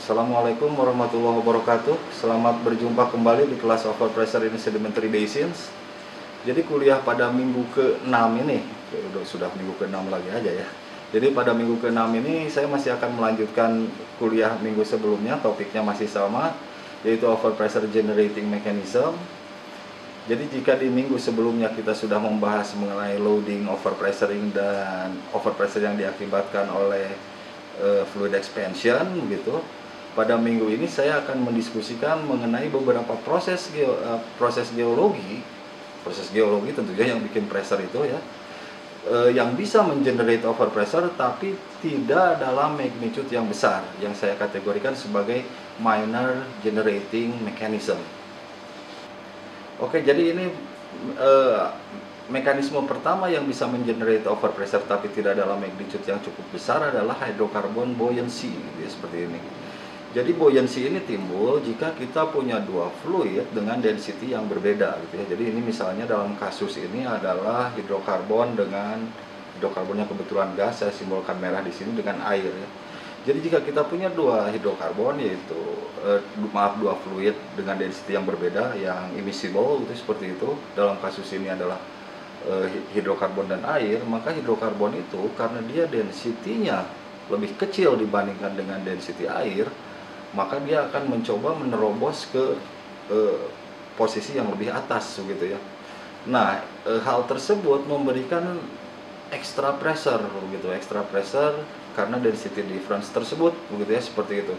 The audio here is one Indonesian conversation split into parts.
Assalamualaikum warahmatullahi wabarakatuh. Selamat berjumpa kembali di kelas Overpressure in Sedimentary Basins. Jadi kuliah pada minggu ke-6 ini, sudah minggu ke-6 lagi aja ya. Jadi pada minggu ke-6 ini saya masih akan melanjutkan kuliah minggu sebelumnya. Topiknya masih sama, yaitu Overpressure Generating Mechanism. Jadi jika di minggu sebelumnya kita sudah membahas mengenai loading, overpressuring, dan overpressure yang diakibatkan oleh fluid expansion gitu. Pada minggu ini saya akan mendiskusikan mengenai beberapa proses geologi tentunya yang bikin pressure itu ya, yang bisa mengenerate overpressure tapi tidak dalam magnitude yang besar, yang saya kategorikan sebagai minor generating mechanism. Oke, jadi ini mekanisme pertama yang bisa mengenerate overpressure tapi tidak dalam magnitude yang cukup besar adalah hydrocarbon buoyancy, gitu ya, seperti ini. Jadi buoyancy ini timbul jika kita punya dua fluid dengan density yang berbeda, gitu ya. Jadi ini misalnya dalam kasus ini adalah hidrokarbonnya kebetulan gas, saya simbolkan merah di sini, dengan air ya. Jadi jika kita punya dua hidrokarbon, yaitu dua fluid dengan density yang berbeda, yang immiscible itu seperti itu. Dalam kasus ini adalah hidrokarbon dan air, maka hidrokarbon itu karena dia density-nya lebih kecil dibandingkan dengan density air, maka dia akan mencoba menerobos ke posisi yang lebih atas begitu ya. Nah, hal tersebut memberikan extra pressure begitu, extra pressure karena density difference tersebut begitu ya, seperti itu.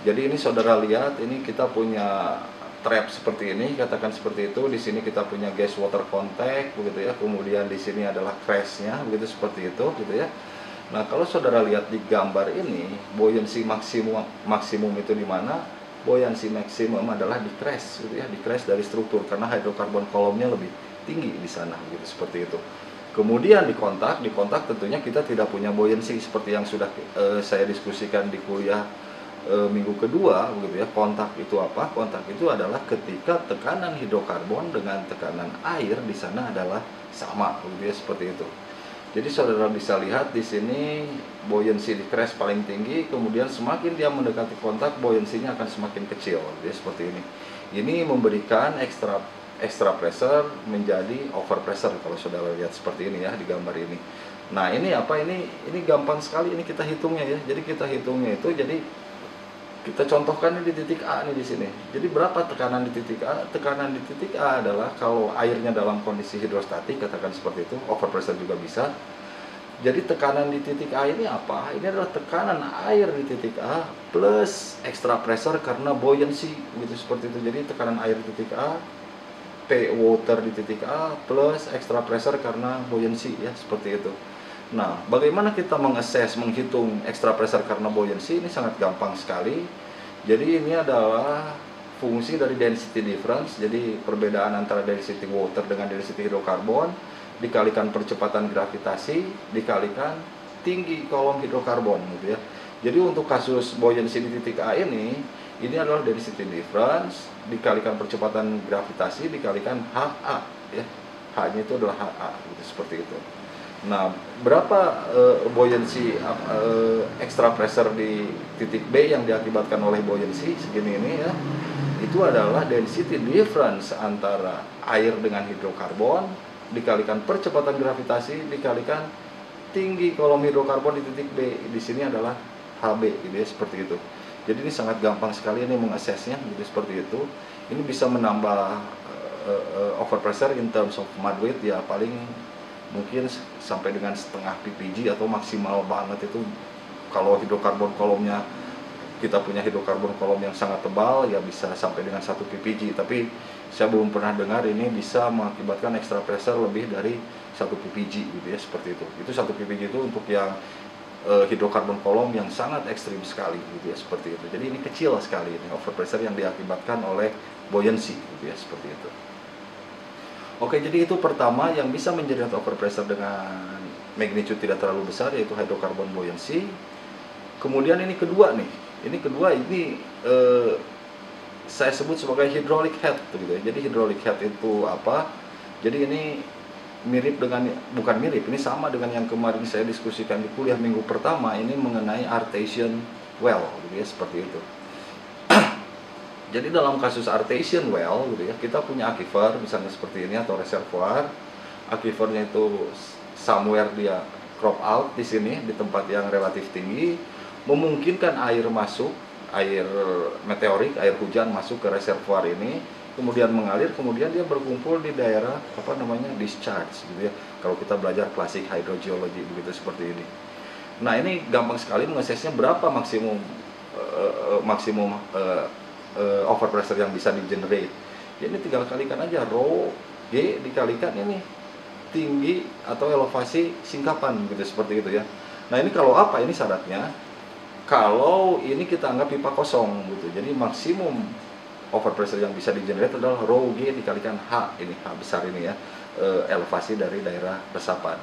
Jadi ini saudara lihat, ini kita punya trap seperti ini, katakan seperti itu. Di sini kita punya gas water contact begitu ya. Kemudian di sini adalah crest-nya begitu, seperti itu gitu ya. Nah, kalau saudara lihat di gambar ini, buoyancy maksimum itu di mana? Buoyancy maksimum adalah di crest gitu ya, di crest dari struktur, karena hidrokarbon kolomnya lebih tinggi di sana gitu, seperti itu. Kemudian di kontak tentunya kita tidak punya buoyancy seperti yang sudah saya diskusikan di kuliah minggu kedua begitu ya. Kontak itu apa? Kontak itu adalah ketika tekanan hidrokarbon dengan tekanan air di sana adalah sama begitu ya, seperti itu. Jadi saudara bisa lihat di sini buoyancy di crest paling tinggi, kemudian semakin dia mendekati kontak buoyancy-nya akan semakin kecil gitu ya, seperti ini. Ini memberikan extra pressure menjadi overpressure kalau saudara lihat seperti ini ya di gambar ini. Nah, ini apa, ini gampang sekali ini kita hitungnya ya. Jadi kita hitungnya itu, jadi kita contohkan ini di titik A nih di sini. Jadi berapa tekanan di titik A? Tekanan di titik A adalah kalau airnya dalam kondisi hidrostatik, katakan seperti itu, overpressure juga bisa. Jadi tekanan di titik A ini apa? Ini adalah tekanan air di titik A plus extra pressure karena buoyancy gitu, seperti itu. Jadi tekanan air di titik A, P water di titik A plus extra pressure karena buoyancy ya, seperti itu. Nah, bagaimana kita menghitung extra pressure karena buoyancy? Ini sangat gampang sekali. Jadi ini adalah fungsi dari density difference. Jadi perbedaan antara density water dengan density hidrokarbon dikalikan percepatan gravitasi dikalikan tinggi kolom hidrokarbon gitu ya. Jadi untuk kasus buoyancy di titik A ini adalah density difference dikalikan percepatan gravitasi dikalikan HA ya. H-nya itu adalah HA gitu, seperti itu. Nah, berapa buoyancy extra pressure di titik B yang diakibatkan oleh buoyancy segini ini ya? Itu adalah density difference antara air dengan hidrokarbon dikalikan percepatan gravitasi dikalikan tinggi kolom hidrokarbon di titik B. Di sini adalah HB gitu ya, seperti itu. Jadi ini sangat gampang sekali ini mengaksesnya gitu, seperti itu. Ini bisa menambah overpressure in terms of mud weight ya, paling mungkin sampai dengan setengah ppg atau maksimal banget itu kalau hidrokarbon kolomnya, kita punya hidrokarbon kolom yang sangat tebal ya bisa sampai dengan 1 ppg, tapi saya belum pernah dengar ini bisa mengakibatkan extra pressure lebih dari 1 ppg gitu ya, seperti itu. Itu 1 ppg itu untuk yang hidrokarbon kolom yang sangat ekstrim sekali gitu ya, seperti itu. Jadi ini kecil sekali ini overpressure yang diakibatkan oleh buoyancy gitu ya, seperti itu. Oke, jadi itu pertama yang bisa menjadi overpressure dengan magnitude tidak terlalu besar, yaitu hydrocarbon buoyancy. Kemudian ini kedua nih, saya sebut sebagai hydraulic head gitu ya. Jadi hydraulic head itu apa? Jadi ini mirip dengan, bukan mirip, ini sama dengan yang kemarin saya diskusikan di kuliah minggu pertama, ini mengenai artesian well gitu ya, seperti itu. Jadi dalam kasus artesian well gitu ya, kita punya aquifer misalnya seperti ini atau reservoir. Aquifernya itu somewhere dia crop out di sini di tempat yang relatif tinggi, memungkinkan air masuk, air meteorik, air hujan masuk ke reservoir ini, kemudian mengalir, kemudian dia berkumpul di daerah apa namanya discharge gitu ya. Kalau kita belajar klasik hydrogeology begitu seperti ini. Nah, ini gampang sekali mengaksesnya berapa maksimum overpressure yang bisa di-generate. Ya, ini tinggal kalikan aja rho G dikalikan ini tinggi atau elevasi singkapan gitu seperti itu ya. Nah, ini kalau apa? Ini syaratnya kalau ini kita anggap pipa kosong gitu. Jadi maksimum overpressure yang bisa di-generate adalah rho G dikalikan H, ini H besar ini ya, elevasi dari daerah resapan.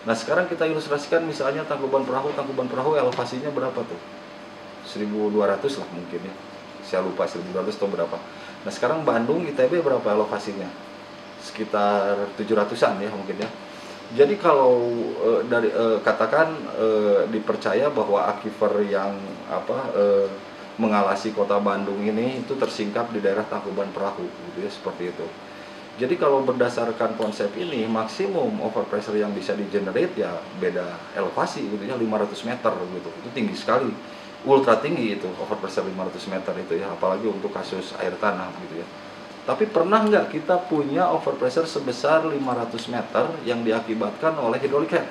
Nah, sekarang kita ilustrasikan misalnya Tangkuban Perahu elevasinya berapa tuh? 1200 lah mungkin ya. Saya lupa 1200 atau berapa. Nah, sekarang Bandung ITB berapa elevasinya? Sekitar 700-an ya mungkin ya. Jadi kalau katakan dipercaya bahwa aquifer yang mengalasi kota Bandung ini itu tersingkap di daerah Tangkuban Perahu gitu ya, seperti itu. Jadi kalau berdasarkan konsep ini, maksimum overpressure yang bisa di-generate ya beda elevasi gitu ya, 500 meter gitu. Itu tinggi sekali, ultra tinggi itu overpressure 500 meter itu ya, apalagi untuk kasus air tanah gitu ya. Tapi pernah nggak kita punya overpressure sebesar 500 meter yang diakibatkan oleh hydraulic head?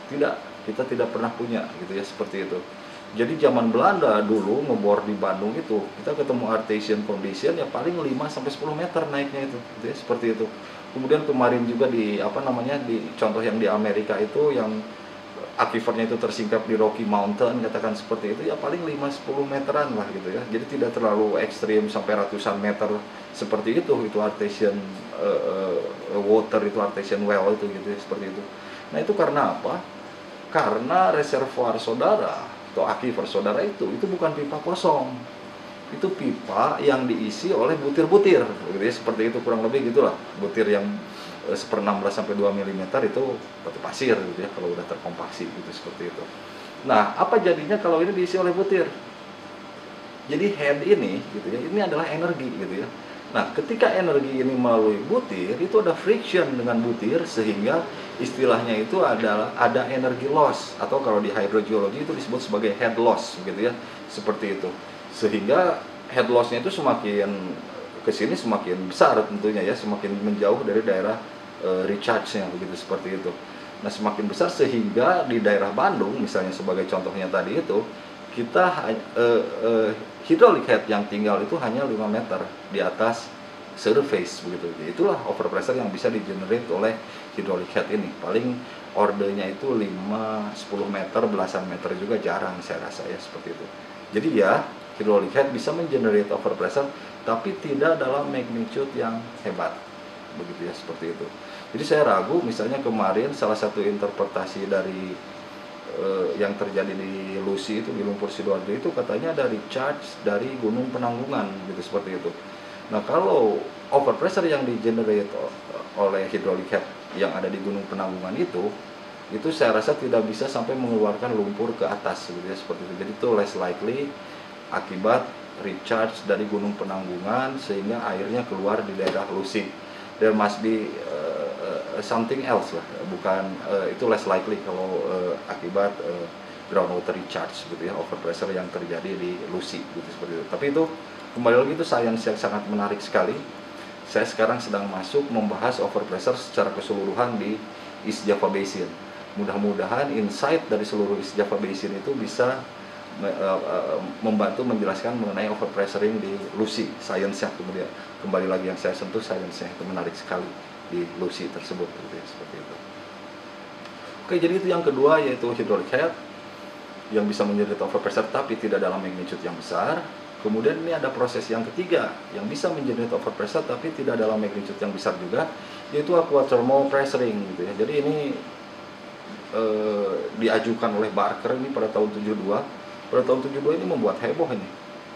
Tidak, kita tidak pernah punya gitu ya, seperti itu. Jadi zaman Belanda dulu ngebor di Bandung itu, kita ketemu artesian condition ya paling 5-10 meter naiknya itu, gitu ya, seperti itu. Kemudian kemarin juga di di contoh yang di Amerika itu yang aquifernya itu tersingkap di Rocky Mountain, katakan seperti itu ya paling 5-10 meteran lah gitu ya. Jadi tidak terlalu ekstrim sampai ratusan meter seperti itu artesian water, itu artesian well itu gitu ya, seperti itu. Nah, itu karena apa? Karena reservoir saudara atau aquifer saudara itu bukan pipa kosong, itu pipa yang diisi oleh butir-butir gitu ya, seperti itu kurang lebih gitulah, butir yang 1/16 sampai 2 mm itu batu pasir gitu ya kalau udah terkompaksi gitu, seperti itu. Nah, apa jadinya kalau ini diisi oleh butir? Jadi head ini gitu ya, ini adalah energi gitu ya. Nah, ketika energi ini melalui butir, itu ada friction dengan butir sehingga istilahnya itu adalah ada energi loss, atau kalau di hydrogeology itu disebut sebagai head loss gitu ya, seperti itu. Sehingga head loss-nya itu semakin ke sini semakin besar tentunya ya, semakin menjauh dari daerah recharge-nya begitu, seperti itu. Nah, semakin besar sehingga di daerah Bandung misalnya sebagai contohnya tadi itu, kita hydraulic head yang tinggal itu hanya 5 meter di atas surface begitu. Jadi itulah overpressure yang bisa di-generate oleh hydraulic head ini. Paling ordernya itu 5-10 meter, belasan meter juga jarang saya rasa ya, seperti itu. Jadi ya, hydraulic head bisa men-generate overpressure tapi tidak dalam magnitude yang hebat. Begitu ya, seperti itu. Jadi saya ragu misalnya kemarin salah satu interpretasi dari yang terjadi di Lucy itu, di lumpur Sidoarjo itu katanya dari charge dari Gunung Penanggungan gitu, seperti itu. Nah, kalau overpressure yang di-generate oleh hydraulic head yang ada di Gunung Penanggungan itu saya rasa tidak bisa sampai mengeluarkan lumpur ke atas gitu ya, seperti itu. Jadi itu less likely akibat recharge dari Gunung Penanggungan sehingga airnya keluar di daerah Lucy. There must be something else lah, bukan itu less likely kalau akibat groundwater recharge gitu ya, overpressure yang terjadi di Lucy gitu, seperti itu. Tapi itu kembali lagi itu sains yang sangat menarik sekali. Saya sekarang sedang masuk membahas overpressure secara keseluruhan di East Java Basin. Mudah-mudahan insight dari seluruh East Java Basin itu bisa membantu menjelaskan mengenai overpressuring di Lucy, sainsnya. Kemudian kembali lagi yang saya sentuh, sainsnya itu menarik sekali di Lucy tersebut gitu ya, seperti itu. Oke, jadi itu yang kedua, yaitu hydraulic head yang bisa menjadi overpressure tapi tidak dalam magnitude yang besar. Kemudian ini ada proses yang ketiga yang bisa menjadi overpressure tapi tidak dalam magnitude yang besar juga, yaitu aquathermal pressuring gitu ya. Jadi ini diajukan oleh Barker ini pada tahun 72. Pada tahun 72 ini membuat heboh ini.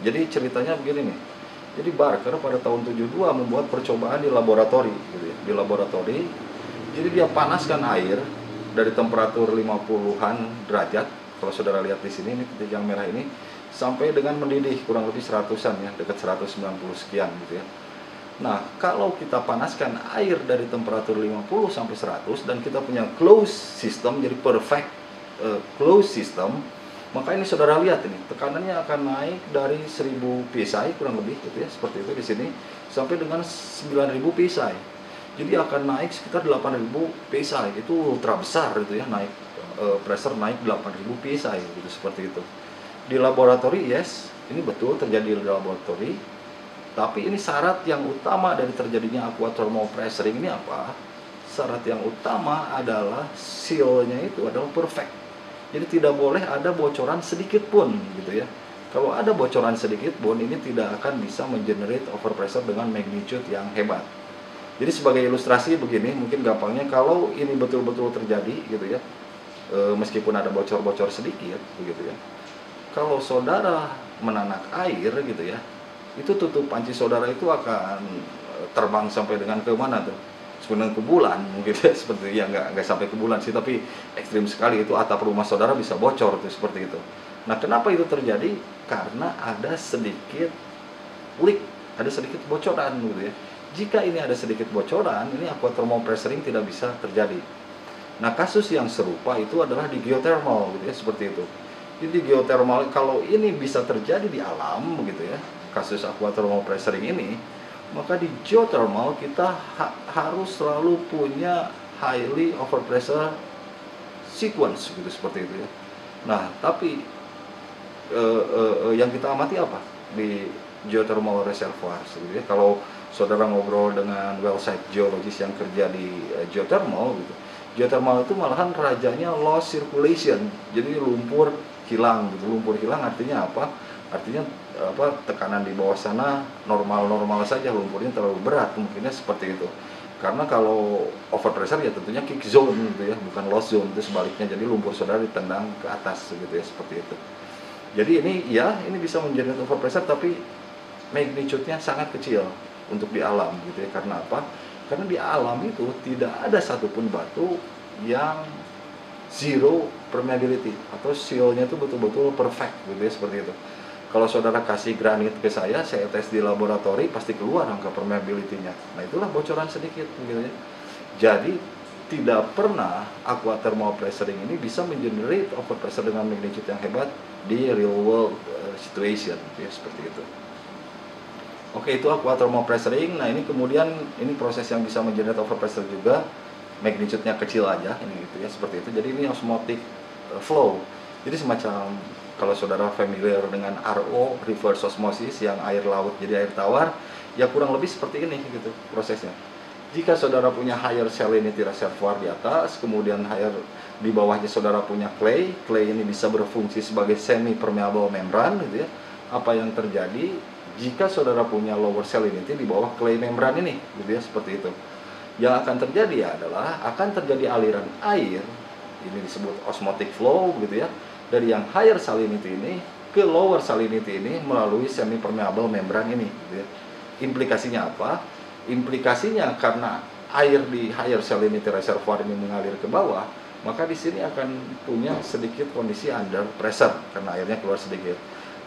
Jadi ceritanya begini nih. Jadi Barker pada tahun 72 membuat percobaan di laboratori gitu ya. Di laboratori. Jadi dia panaskan air dari temperatur 50-an derajat. Kalau saudara lihat di sini, ini titik yang merah ini, sampai dengan mendidih kurang lebih 100-an ya, dekat 190 sekian gitu ya. Nah, kalau kita panaskan air dari temperatur 50 sampai 100 dan kita punya closed system, jadi perfect closed system, maka ini saudara lihat ini, tekanannya akan naik dari 1000 psi kurang lebih gitu ya, seperti itu di sini, sampai dengan 9000 psi. Jadi akan naik sekitar 8000 psi, itu ultra besar itu ya, naik pressure naik 8000 psi gitu, seperti itu. Di laboratori, yes, ini betul terjadi di laboratori. Tapi ini syarat yang utama dari terjadinya aquathermal pressuring ini apa? Syarat yang utama adalah seal-nya itu adalah perfect. Jadi tidak boleh ada bocoran sedikit pun gitu ya. Kalau ada bocoran sedikit pun, ini tidak akan bisa mengenerate overpressure dengan magnitude yang hebat. Jadi sebagai ilustrasi begini, mungkin gampangnya, kalau ini betul-betul terjadi gitu ya, meskipun ada bocor-bocor sedikit begitu ya, kalau saudara menanak air gitu ya, itu tutup panci saudara itu akan terbang sampai dengan ke mana tuh? Sebenarnya ke bulan mungkin ya, seperti ya, nggak sampai ke bulan sih, tapi ekstrim sekali itu atap rumah saudara bisa bocor tuh, seperti itu. Nah, kenapa itu terjadi? Karena ada sedikit leak, ada sedikit bocoran gitu ya. Jika ini ada sedikit bocoran, ini aquathermal pressuring tidak bisa terjadi. Nah, kasus yang serupa itu adalah di geothermal gitu ya, seperti itu. Jadi geothermal, kalau ini bisa terjadi di alam begitu ya, kasus aquathermal pressuring ini, maka di geothermal kita harus selalu punya highly overpressure sequence gitu, seperti itu ya. Nah, tapi yang kita amati apa di geothermal reservoir gitu ya. Kalau saudara ngobrol dengan well site geologis yang kerja di geothermal gitu, geothermal itu malahan rajanya loss circulation, jadi lumpur hilang gitu. Lumpur hilang artinya apa? Artinya tekanan di bawah sana normal-normal saja, lumpurnya terlalu berat, mungkinnya seperti itu. Karena kalau overpressure ya tentunya kick zone gitu ya, bukan loss zone, itu sebaliknya. Jadi lumpur saudara ditendang ke atas gitu ya, seperti itu. Jadi ini ya, ini bisa menjadi overpressure, tapi magnitude-nya sangat kecil untuk di alam gitu ya. Karena apa? Karena di alam itu tidak ada satupun batu yang zero permeability atau seal-nya itu betul-betul perfect gitu ya, seperti itu. Kalau saudara kasih granit ke saya tes di laboratori, pasti keluar angka permeability-nya. Nah, itulah bocoran sedikit gitu ya. Jadi tidak pernah aquathermal pressuring ini bisa mengenerate overpressure dengan magnitude yang hebat di real world situation ya, seperti itu. Oke, itu aquathermal pressuring. Nah, ini kemudian ini proses yang bisa mengenerate overpressure juga, magnitude-nya kecil aja ini gitu ya, seperti itu. Jadi ini osmotic flow. Jadi semacam, kalau saudara familiar dengan RO, reverse osmosis, yang air laut jadi air tawar, ya kurang lebih seperti ini gitu prosesnya. Jika saudara punya higher salinity reservoir di atas, kemudian higher di bawahnya saudara punya clay ini bisa berfungsi sebagai semi permeable membran gitu ya. Apa yang terjadi jika saudara punya lower salinity di bawah clay membran ini gitu ya, seperti itu. Yang akan terjadi adalah akan terjadi aliran air, ini disebut osmotic flow gitu ya, dari yang higher salinity ini ke lower salinity ini melalui semi permeable membran ini gitu ya. Implikasinya apa? Implikasinya karena air di higher salinity reservoir ini mengalir ke bawah, maka di sini akan punya sedikit kondisi under pressure karena airnya keluar sedikit.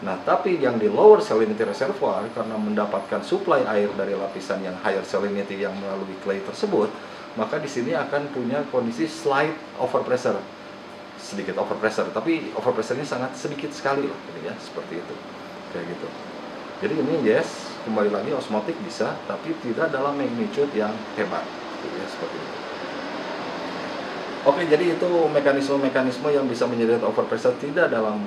Nah, tapi yang di lower salinity reservoir, karena mendapatkan suplai air dari lapisan yang higher salinity yang melalui clay tersebut, maka di sini akan punya kondisi slight overpressure, sedikit overpressure, tapi overpressure-nya sangat sedikit sekali lah, ya, seperti itu, kayak gitu. Jadi ini yes, kembali lagi osmotik bisa, tapi tidak dalam magnitude yang hebat, ya, seperti itu. Oke, jadi itu mekanisme-mekanisme yang bisa menjadi overpressure tidak dalam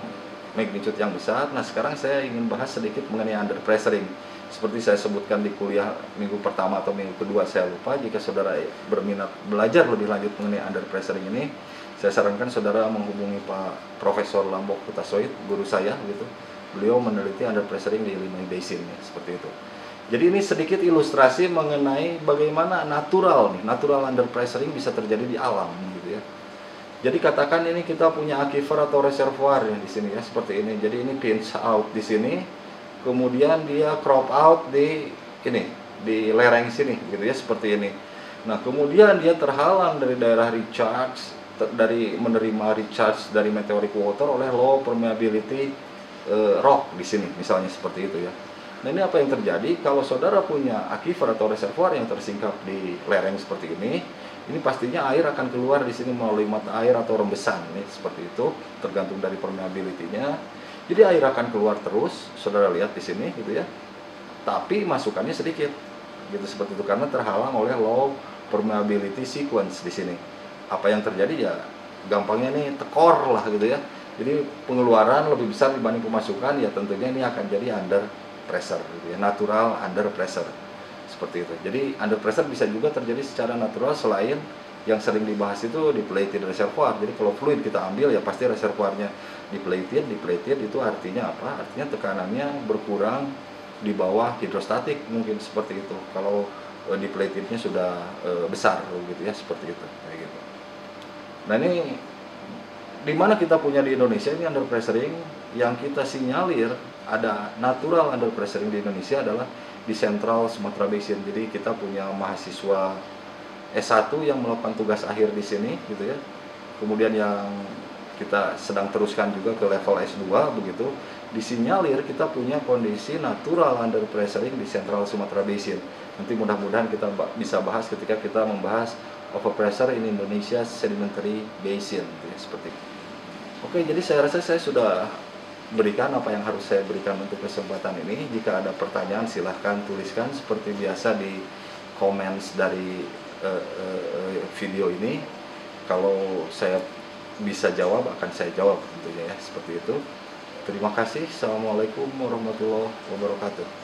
magnitude yang besar. Nah, sekarang saya ingin bahas sedikit mengenai under pressuring. Seperti saya sebutkan di kuliah minggu pertama atau minggu kedua, saya lupa. Jika saudara berminat belajar lebih lanjut mengenai under pressuring ini, saya sarankan saudara menghubungi Pak Profesor Lambok Hutasoid, guru saya gitu. Beliau meneliti under pressuring di Illinois Basin ya, seperti itu. Jadi ini sedikit ilustrasi mengenai bagaimana natural under pressuring bisa terjadi di alam gitu ya. Jadi katakan ini kita punya aquifer atau reservoir ya di sini ya, seperti ini. Jadi ini pinch out di sini, kemudian dia crop out di ini, di lereng sini gitu ya, seperti ini. Nah, kemudian dia terhalang dari daerah recharge, dari menerima recharge dari meteoric water oleh low permeability rock di sini, misalnya seperti itu ya. Nah ini apa yang terjadi kalau saudara punya aquifer atau reservoir yang tersingkap di lereng seperti ini pastinya air akan keluar di sini melalui mata air atau rembesan, nih seperti itu, tergantung dari permeability-nya. Jadi air akan keluar terus, saudara lihat di sini gitu ya. Tapi masukannya sedikit, gitu seperti itu karena terhalang oleh low permeability sequence di sini. Apa yang terjadi ya, gampangnya nih tekor lah gitu ya. Jadi pengeluaran lebih besar dibanding pemasukan, ya tentunya ini akan jadi under pressure gitu ya, natural under pressure seperti itu. Jadi under pressure bisa juga terjadi secara natural selain yang sering dibahas itu depleted reservoir. Jadi kalau fluid kita ambil ya pasti reservoirnya depleted itu artinya apa? Artinya tekanannya berkurang di bawah hidrostatik mungkin seperti itu. Kalau depletednya sudah besar gitu ya, seperti itu kayak gitu. Nah ini di mana kita punya di Indonesia ini under pressuring yang kita sinyalir ada natural under pressuring di Indonesia adalah di Central Sumatera Basin. Jadi kita punya mahasiswa S1 yang melakukan tugas akhir di sini gitu ya. Kemudian yang kita sedang teruskan juga ke level S2 begitu. Disinyalir kita punya kondisi natural under pressuring di Central Sumatera Basin. Nanti mudah-mudahan kita bisa bahas ketika kita membahas overpressure in Indonesia Sedimentary Basin gitu ya, seperti itu. Oke, jadi saya rasa saya sudah berikan apa yang harus saya berikan untuk kesempatan ini. Jika ada pertanyaan silahkan tuliskan seperti biasa di comments dari video ini. Kalau saya bisa jawab akan saya jawab tentunya ya, seperti itu. Terima kasih. Assalamualaikum warahmatullahi wabarakatuh.